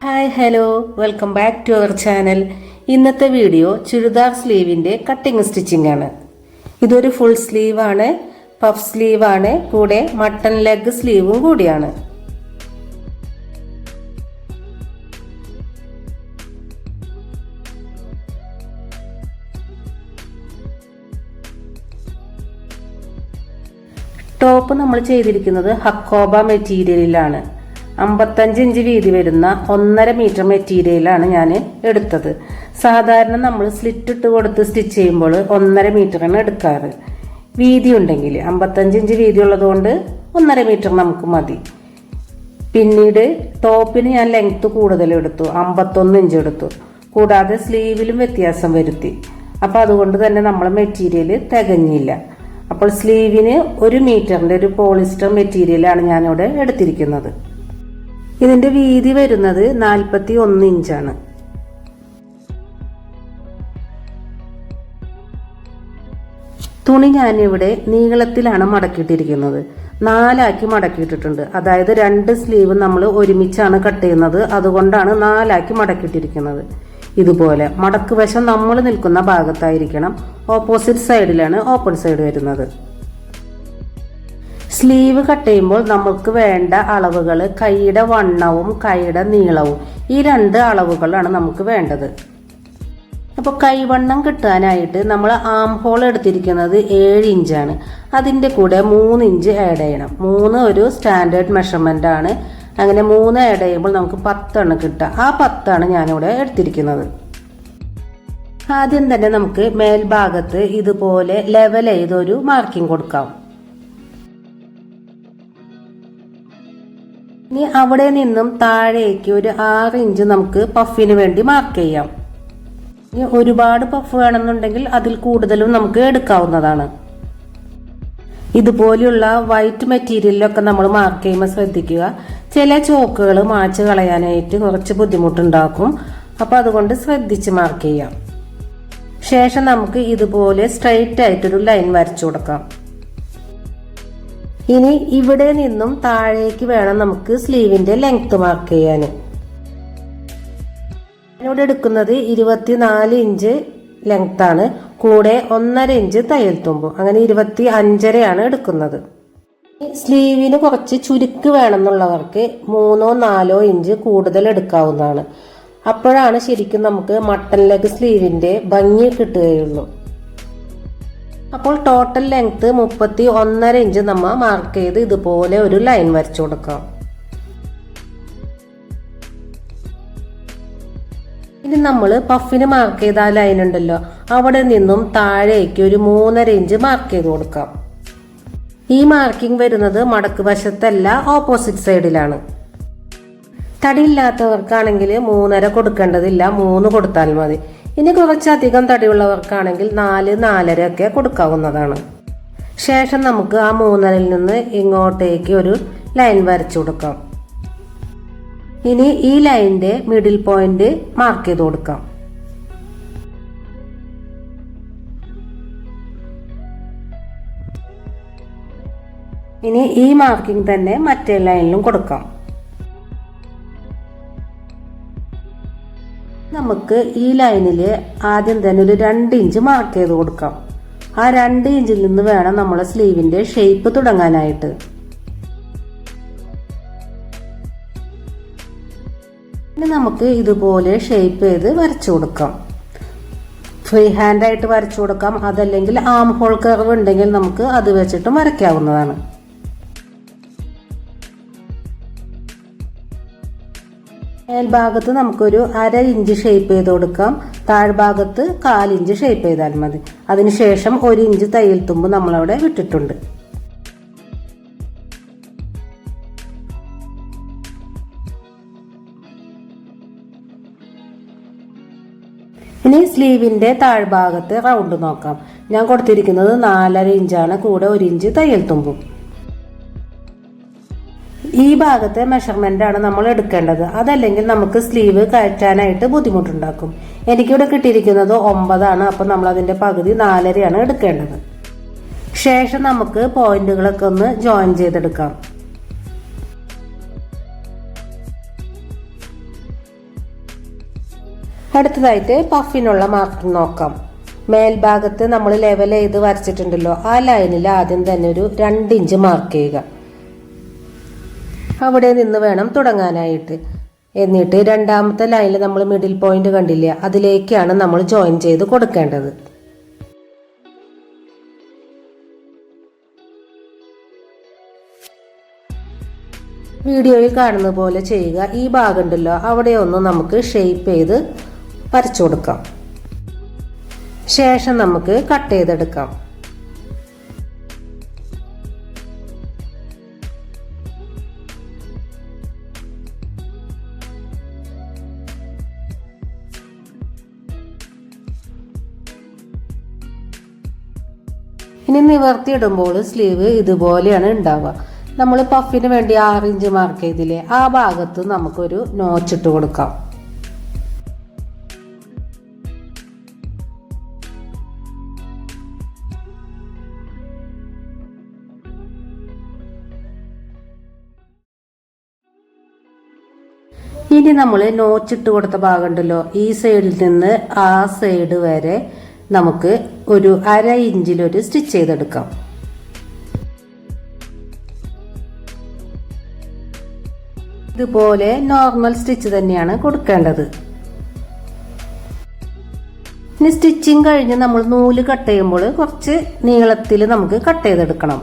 Hi hello welcome back to our channel. ഇന്നത്തെ video churidar സ്ലീവിൻ്റെ cutting stitching ആണ്. ഇതൊരു ഫുൾ സ്ലീവാണ്, പഫ് സ്ലീവാണ്, കൂടെ മട്ടൺ ലെഗ് സ്ലീവും കൂടിയാണ്. ടോപ്പ് നമ്മൾ ചെയ്തിരിക്കുന്നത് ഹക്കോബ മെറ്റീരിയലിലാണ്. 55 ഇഞ്ച് വീതി വരുന്ന 1.5 മീറ്റർ മെറ്റീരിയലാണ് ഞാൻ എടുത്തത്. സാധാരണ നമ്മൾ സ്ലിറ്റ് ഇട്ട് കൊടുത്ത് സ്റ്റിച്ച് ചെയ്യുമ്പോൾ 1.5 മീറ്ററാണ് എടുക്കാറ്. വീതി ഉണ്ടെങ്കിൽ 55 ഇഞ്ച് വീതി ഉള്ളതുകൊണ്ട് 1.5 മീറ്റർ നമുക്ക് മതി. പിന്നീട് ടോപ്പിന് ഞാൻ ലെങ്ത്ത് കൂടുതൽ എടുത്തു, 51 ഇഞ്ച് എടുത്തു. കൂടാതെ സ്ലീവിലും വ്യത്യാസം വരുത്തി. അപ്പോൾ അതുകൊണ്ട് തന്നെ നമ്മളെ മെറ്റീരിയൽ തികഞ്ഞില്ല. അപ്പോൾ സ്ലീവിന് 1 മീറ്ററിൻ്റെ ഒരു പോളിസ്റ്റർ മെറ്റീരിയലാണ് ഞാനിവിടെ എടുത്തിരിക്കുന്നത്. ഇതിന്റെ വീതി വരുന്നത് 41 ഇഞ്ചാണ്. തുണി ഞാനിവിടെ നീളത്തിലാണ് മടക്കിയിട്ടിരിക്കുന്നത്. 4 ആക്കി മടക്കിയിട്ടിട്ടുണ്ട്. അതായത് 2 സ്ലീവ് നമ്മൾ ഒരുമിച്ചാണ് കട്ട് ചെയ്യുന്നത്, അതുകൊണ്ടാണ് 4 ആക്കി മടക്കിയിട്ടിരിക്കുന്നത്. ഇതുപോലെ മടക്ക് വശം നമ്മൾ നിൽക്കുന്ന ഭാഗത്തായിരിക്കണം. ഓപ്പോസിറ്റ് സൈഡിലാണ് ഓപ്പൺ സൈഡ് വരുന്നത്. സ്ലീവ് കട്ട് ചെയ്യുമ്പോൾ നമുക്ക് വേണ്ട അളവുകൾ കൈയുടെ വണ്ണവും കൈയുടെ നീളവും, ഈ 2 അളവുകളാണ് നമുക്ക് വേണ്ടത്. അപ്പോൾ കൈവണ്ണം കിട്ടാനായിട്ട് നമ്മൾ ആം ഹോൾ എടുത്തിരിക്കുന്നത് 7 ഇഞ്ചാണ്. അതിൻ്റെ കൂടെ 3 ഇഞ്ച് ആഡ് ചെയ്യണം. 3 ഒരു സ്റ്റാൻഡേർഡ് മെഷർമെൻ്റ് ആണ്. അങ്ങനെ 3 ആഡ് ചെയ്യുമ്പോൾ നമുക്ക് 10 ആണ് കിട്ടുക. ആ 10 ആണ് ഞാനിവിടെ എടുത്തിരിക്കുന്നത്. ആദ്യം തന്നെ നമുക്ക് മേൽഭാഗത്ത് ഇതുപോലെ ലെവൽ ചെയ്തൊരു മാർക്കിംഗ് കൊടുക്കാം. ഇനി അവിടെ നിന്നും താഴേക്ക് ഒരു 6 ഇഞ്ച് നമുക്ക് പഫിന് വേണ്ടി മാർക്ക് ചെയ്യാം. ഇനി ഒരുപാട് പഫ് വേണമെന്നുണ്ടെങ്കിൽ അതിൽ കൂടുതലും നമുക്ക് എടുക്കാവുന്നതാണ്. ഇതുപോലെയുള്ള വൈറ്റ് മെറ്റീരിയലിലൊക്കെ നമ്മൾ മാർക്ക് ചെയ്യുമ്പോൾ ശ്രദ്ധിക്കുക, ചില ചോക്കുകൾ മായ്ച്ച് കളയാനായിട്ട് കുറച്ച് ബുദ്ധിമുട്ടുണ്ടാക്കും. അപ്പോൾ അതുകൊണ്ട് ശ്രദ്ധിച്ച് മാർക്ക് ചെയ്യാം. ശേഷം നമുക്ക് ഇതുപോലെ സ്ട്രെയിറ്റ് ആയിട്ടൊരു ലൈൻ വരച്ചു കൊടുക്കാം. ഇനി ഇവിടെ നിന്നും താഴേക്ക് വേണം നമുക്ക് സ്ലീവിന്റെ ലെങ്ത് മാർക്ക് ചെയ്യാൻ. ഞാനിവിടെ എടുക്കുന്നത് 24 ഇഞ്ച് ലെങ്ത് ആണ്. കൂടെ 1.5 ഇഞ്ച് തയ്യൽ തുമ്പും. അങ്ങനെ 25.5 എടുക്കുന്നത്. സ്ലീവിന് കുറച്ച് ചുരുക്ക് വേണമെന്നുള്ളവർക്ക് 3-4 ഇഞ്ച് കൂടുതൽ എടുക്കാവുന്നതാണ്. അപ്പോഴാണ് ശരിക്കും നമുക്ക് മട്ടൺ ലെഗ് സ്ലീവിന്റെ ഭംഗി കിട്ടുകയുള്ളൂ. അപ്പോൾ ടോട്ടൽ ലെങ്ത് 31.5 ഇഞ്ച് നമ്മൾ മാർക്ക് ചെയ്ത് ഇതുപോലെ ഒരു ലൈൻ വരച്ചു കൊടുക്കാം. ഇനി നമ്മൾ പഫിന് മാർക്ക് ചെയ്ത ആ ലൈൻ ഉണ്ടല്ലോ, അവിടെ നിന്നും താഴേക്ക് ഒരു 3.5 ഇഞ്ച് മാർക്ക് ചെയ്ത് കൊടുക്കാം. ഈ മാർക്കിംഗ് വരുന്നത് മടക്ക് വശത്തല്ല, ഓപ്പോസിറ്റ് സൈഡിലാണ്. തടിയില്ലാത്തവർക്കാണെങ്കിൽ 3.5 കൊടുക്കേണ്ടതില്ല, 3 കൊടുത്താൽ മതി. ഇനി കുറച്ചധികം തടിയുള്ളവർക്കാണെങ്കിൽ 4-4.5 ഒക്കെ കൊടുക്കാവുന്നതാണ്. ശേഷം നമുക്ക് ആ 3.5-ൽ നിന്ന് ഇങ്ങോട്ടേക്ക് ഒരു ലൈൻ വരച്ചു കൊടുക്കാം. ഇനി ഈ ലൈനിന്റെ മിഡിൽ പോയിന്റ് മാർക്ക് ചെയ്ത് കൊടുക്കാം. ഇനി ഈ മാർക്കിംഗ് തന്നെ മറ്റേ ലൈനിലും കൊടുക്കാം. നമുക്ക് ഈ ലൈനിൽ ആദ്യം തന്നെ ഒരു 2 ഇഞ്ച് മാർക്ക് ചെയ്ത് കൊടുക്കാം. ആ 2 ഇഞ്ചിൽ നിന്ന് വേണം നമ്മളെ സ്ലീവിന്റെ ഷേപ്പ് തുടങ്ങാനായിട്ട്. ഇനി നമുക്ക് ഇതുപോലെ ഷേപ്പ് ചെയ്ത് വരച്ചു കൊടുക്കാം. ഫ്രീ ഹാൻഡ് ആയിട്ട് വരച്ചു കൊടുക്കാം. അതല്ലെങ്കിൽ ആം ഹോൾ കർവ് ഉണ്ടെങ്കിൽ നമുക്ക് അത് വെച്ചിട്ട് വരയ്ക്കാവുന്നതാണ്. മേൽഭാഗത്ത് നമുക്കൊരു 1/2 ഇഞ്ച് ഷേപ്പ് ചെയ്ത് കൊടുക്കാം. താഴ്ഭാഗത്ത് 1/4 ഇഞ്ച് ഷേപ്പ് ചെയ്താൽ മതി. അതിനുശേഷം 1 ഇഞ്ച് തയ്യൽ തുമ്പ് നമ്മളവിടെ വിട്ടിട്ടുണ്ട്. ഇനി സ്ലീവിന്റെ താഴ്ഭാഗത്ത് റൗണ്ട് നോക്കാം. ഞാൻ കൊടുത്തിരിക്കുന്നത് 4.5 ഇഞ്ചാണ്. കൂടെ 1 ഇഞ്ച് തയ്യൽ തുമ്പും. ഈ ഭാഗത്തെ മെഷർമെന്റ് ആണ് നമ്മൾ എടുക്കേണ്ടത്. അതല്ലെങ്കിൽ നമുക്ക് സ്ലീവ് കയറ്റാനായിട്ട് ബുദ്ധിമുട്ടുണ്ടാക്കും. എനിക്കിവിടെ കിട്ടിയിരിക്കുന്നത് 9 ആണ്. അപ്പം നമ്മൾ അതിന്റെ പകുതി 4.5 എടുക്കേണ്ടത്. ശേഷം നമുക്ക് പോയിന്റുകളൊക്കെ ഒന്ന് ജോയിൻ ചെയ്തെടുക്കാം. അടുത്തതായിട്ട് പഫിനുള്ള മാർക്കിംഗ് നോക്കാം. മേൽഭാഗത്ത് നമ്മൾ ലെവൽ ചെയ്ത് വരച്ചിട്ടുണ്ടല്ലോ, ആ ലൈനിൽ ആദ്യം തന്നെ ഒരു 2 ഇഞ്ച് മാർക്ക് ചെയ്യുക. അവിടെ നിന്ന് വേണം തുടങ്ങാനായിട്ട്. എന്നിട്ട് രണ്ടാമത്തെ ലൈനിൽ നമ്മൾ മിഡിൽ പോയിന്റ് കണ്ടില്ലേ, അതിലേക്കാണ് നമ്മൾ ജോയിൻ ചെയ്ത് കൊടുക്കേണ്ടത്. വീഡിയോയിൽ കാണുന്ന പോലെ ചെയ്യുക. ഈ ഭാഗം ഉണ്ടല്ലോ, അവിടെ ഒന്ന് നമുക്ക് ഷേപ്പ് ചെയ്ത് വരച്ചു കൊടുക്കാം. ശേഷം നമുക്ക് കട്ട് ചെയ്തെടുക്കാം. ഇനി നിവർത്തിയിടുമ്പോൾ സ്ലീവ് ഇതുപോലെയാണ് ഉണ്ടാവുക. നമ്മൾ പഫിന് വേണ്ടി 6 ഇഞ്ച് മാർക്ക് ചെയ്തില്ലേ, ആ ഭാഗത്ത് നമുക്കൊരു നോച്ചിട്ട് കൊടുക്കാം. ഇനി നമ്മൾ നോച്ചിട്ട് കൊടുത്ത ഭാഗം ഉണ്ടല്ലോ, ഈ സൈഡിൽ നിന്ന് ആ സൈഡ് വരെ നമുക്ക് ഒരു 1/2 ഇഞ്ചിലൊരു സ്റ്റിച്ച് ചെയ്തെടുക്കാം. ഇതുപോലെ നോർമൽ സ്റ്റിച്ച് തന്നെയാണ് കൊടുക്കേണ്ടത്. ഇനി സ്റ്റിച്ചിങ് കഴിഞ്ഞ് നമ്മൾ നൂല് കട്ട് ചെയ്യുമ്പോൾ കുറച്ച് നീളത്തിൽ നമുക്ക് കട്ട് ചെയ്തെടുക്കണം.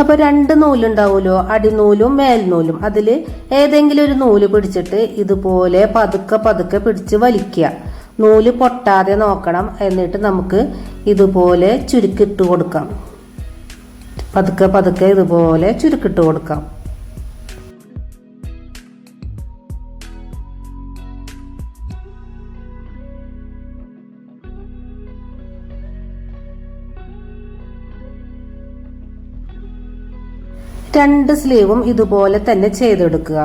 അപ്പോൾ 2 നൂലുണ്ടാവുമല്ലോ, അടിനൂലും മേൽനൂലും. അതിൽ ഏതെങ്കിലും ഒരു നൂല് പിടിച്ചിട്ട് ഇതുപോലെ പതുക്കെ പതുക്കെ പിടിച്ച് വലിക്കുക. നൂല് പൊട്ടാതെ നോക്കണം. എന്നിട്ട് നമുക്ക് ഇതുപോലെ ചുരുക്കിട്ട് കൊടുക്കാം. പതുക്കെ പതുക്കെ ഇതുപോലെ ചുരുക്കിട്ട് കൊടുക്കാം. രണ്ട് സ്ലീവും ഇതുപോലെ തന്നെ ചെയ്തെടുക്കുക.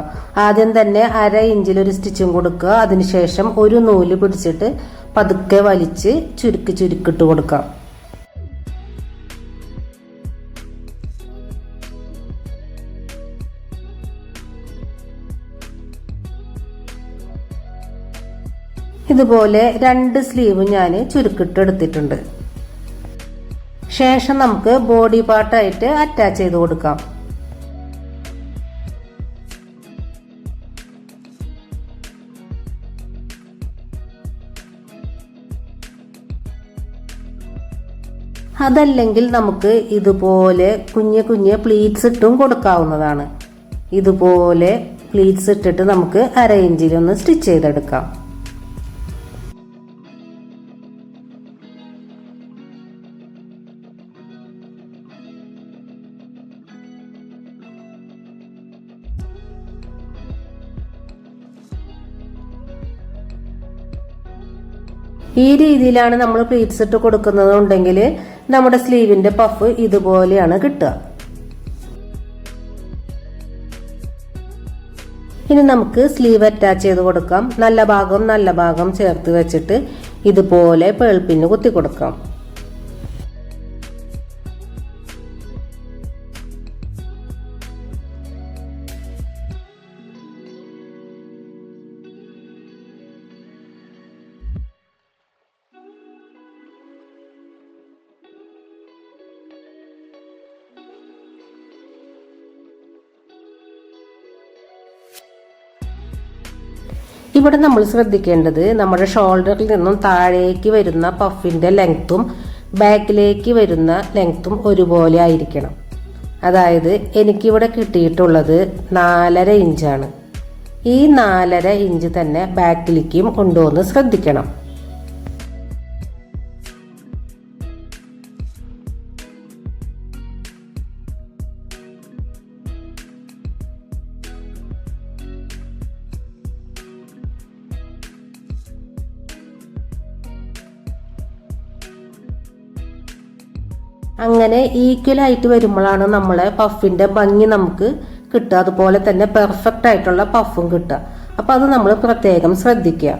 ആദ്യം തന്നെ 1/2 ഇഞ്ചിലൊരു സ്റ്റിച്ചും കൊടുക്കുക. അതിനുശേഷം ഒരു നൂല് പിടിച്ചിട്ട് പതുക്കെ വലിച്ച് ചുരുക്കിട്ട് കൊടുക്കാം. ഇതുപോലെ 2 സ്ലീവ് ഞാൻ ചുരുക്കിട്ട് എടുത്തിട്ടുണ്ട്. ശേഷം നമുക്ക് ബോഡി പാർട്ടായിട്ട് അറ്റാച്ച് ചെയ്ത് കൊടുക്കാം. അതല്ലെങ്കിൽ നമുക്ക് ഇതുപോലെ കുഞ്ഞു കുഞ്ഞു പ്ലീറ്റ്സ് ഇട്ടും കൊടുക്കാവുന്നതാണ്. ഇതുപോലെ പ്ലീറ്റ്സ് ഇട്ടിട്ട് നമുക്ക് 1/2 ഇഞ്ചിലൊന്ന് സ്റ്റിച്ച് ചെയ്തെടുക്കാം. ഈ രീതിയിലാണ് നമ്മൾ പ്ലീറ്റ്സ് ഇട്ട് കൊടുക്കുന്നതുണ്ടെങ്കിൽ നമ്മുടെ സ്ലീവിന്റെ പഫ് ഇതുപോലെയാണ് കിട്ടുക. ഇനി നമുക്ക് സ്ലീവ് അറ്റാച്ച് ചെയ്ത് കൊടുക്കാം. നല്ല ഭാഗം ചേർത്ത് വെച്ചിട്ട് ഇതുപോലെ പേൾ പിന്ന് കുത്തി കൊടുക്കാം. ഇവിടെ നമ്മൾ ശ്രദ്ധിക്കേണ്ടത് നമ്മുടെ ഷോൾഡറിൽ നിന്നും താഴേക്ക് വരുന്ന പഫിന്റെ ലെങ്ത്തും ബാക്കിലേക്ക് വരുന്ന ലെങ്ത്തും ഒരുപോലെ ആയിരിക്കണം. അതായത് എനിക്കിവിടെ കിട്ടിയിട്ടുള്ളത് 4.5 ഇഞ്ചാണ്. ഈ 4.5 ഇഞ്ച് തന്നെ ബാക്കിലേക്കും കൊണ്ടുവന്ന് ശ്രദ്ധിക്കണം. അങ്ങനെ ഈക്വൽ ആയിട്ട് വരുമ്പോഴാണ് നമ്മളെ പഫിന്റെ ഭംഗി നമുക്ക് കിട്ടുക. അതുപോലെ തന്നെ പെർഫെക്റ്റ് ആയിട്ടുള്ള പഫും കിട്ടുക. അപ്പൊ അത് നമ്മൾ പ്രത്യേകം ശ്രദ്ധിക്കുക.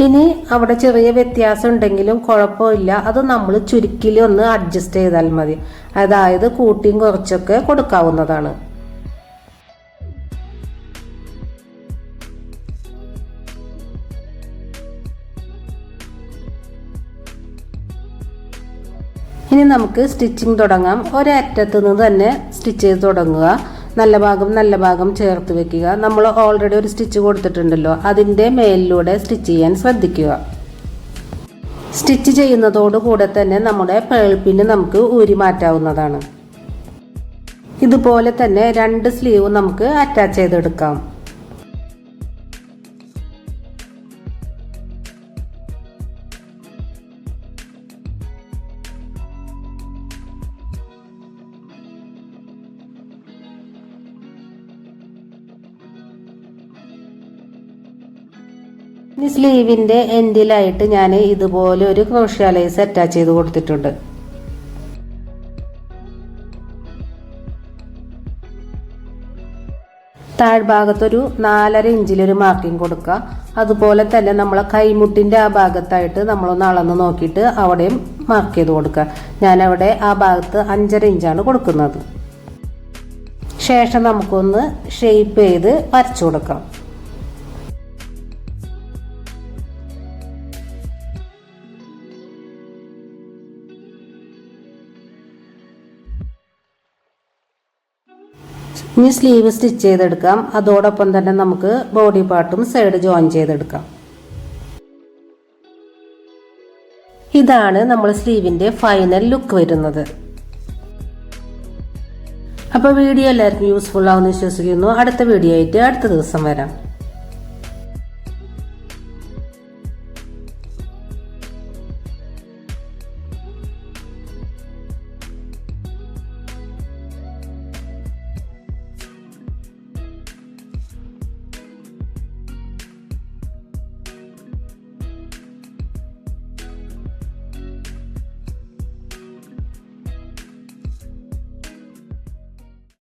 ഇനി അവിടെ ചെറിയ വ്യത്യാസം ഉണ്ടെങ്കിലും കുഴപ്പമില്ല. അത് നമ്മൾ ചുരുക്കിൽ ഒന്ന് അഡ്ജസ്റ്റ് ചെയ്താൽ മതി. അതായത് കൂട്ടിയും കുറച്ചൊക്കെ കൊടുക്കാവുന്നതാണ്. ഇനി നമുക്ക് സ്റ്റിച്ചിങ് തുടങ്ങാം. ഒരറ്റത്തു നിന്ന് തന്നെ സ്റ്റിച്ച് ചെയ്ത് തുടങ്ങുക. നല്ല ഭാഗം ചേർത്ത് വെക്കുക. നമ്മൾ ഓൾറെഡി ഒരു സ്റ്റിച്ച് കൊടുത്തിട്ടുണ്ടല്ലോ, അതിൻ്റെ മേലിലൂടെ സ്റ്റിച്ച് ചെയ്യാൻ ശ്രദ്ധിക്കുക. സ്റ്റിച്ച് ചെയ്യുന്നതോടുകൂടെ തന്നെ നമ്മുടെ പേൾപ്പിന് നമുക്ക് ഊരി മാറ്റാവുന്നതാണ്. ഇതുപോലെ തന്നെ 2 സ്ലീവ് നമുക്ക് അറ്റാച്ച് ചെയ്തെടുക്കാം. ഈ സ്ലീവിൻ്റെ എൻഡിലായിട്ട് ഞാൻ ഇതുപോലെ ഒരു ക്രോഷ്യ ലേസ് അറ്റാച്ച് ചെയ്ത് കൊടുത്തിട്ടുണ്ട്. താഴ്ഭാഗത്തൊരു 4.5 ഇഞ്ചിലൊരു മാർക്കിംഗ് കൊടുക്കുക. അതുപോലെ തന്നെ നമ്മളെ കൈമുട്ടിൻ്റെ ആ ഭാഗത്തായിട്ട് നമ്മളൊന്ന് അളന്ന് നോക്കിയിട്ട് അവിടെയും മാർക്ക് ചെയ്ത് കൊടുക്കുക. ഞാനവിടെ ആ ഭാഗത്ത് 5.5 ഇഞ്ചാണ് കൊടുക്കുന്നത്. ശേഷം നമുക്കൊന്ന് ഷേപ്പ് ചെയ്ത് വരച്ചു കൊടുക്കാം. ഇനി സ്ലീവ് സ്റ്റിച്ച് ചെയ്തെടുക്കാം. അതോടൊപ്പം തന്നെ നമുക്ക് ബോഡി പാർട്ടും സൈഡ് ജോയിൻ ചെയ്തെടുക്കാം. ഇതാണ് നമ്മൾ സ്ലീവിൻ്റെ ഫൈനൽ ലുക്ക് വരുന്നത്. അപ്പോൾ വീഡിയോ എല്ലാവർക്കും യൂസ്ഫുൾ ആവുമെന്ന് വിശ്വസിക്കുന്നു. അടുത്ത വീഡിയോ ആയിട്ട് അടുത്ത ദിവസം വരാം.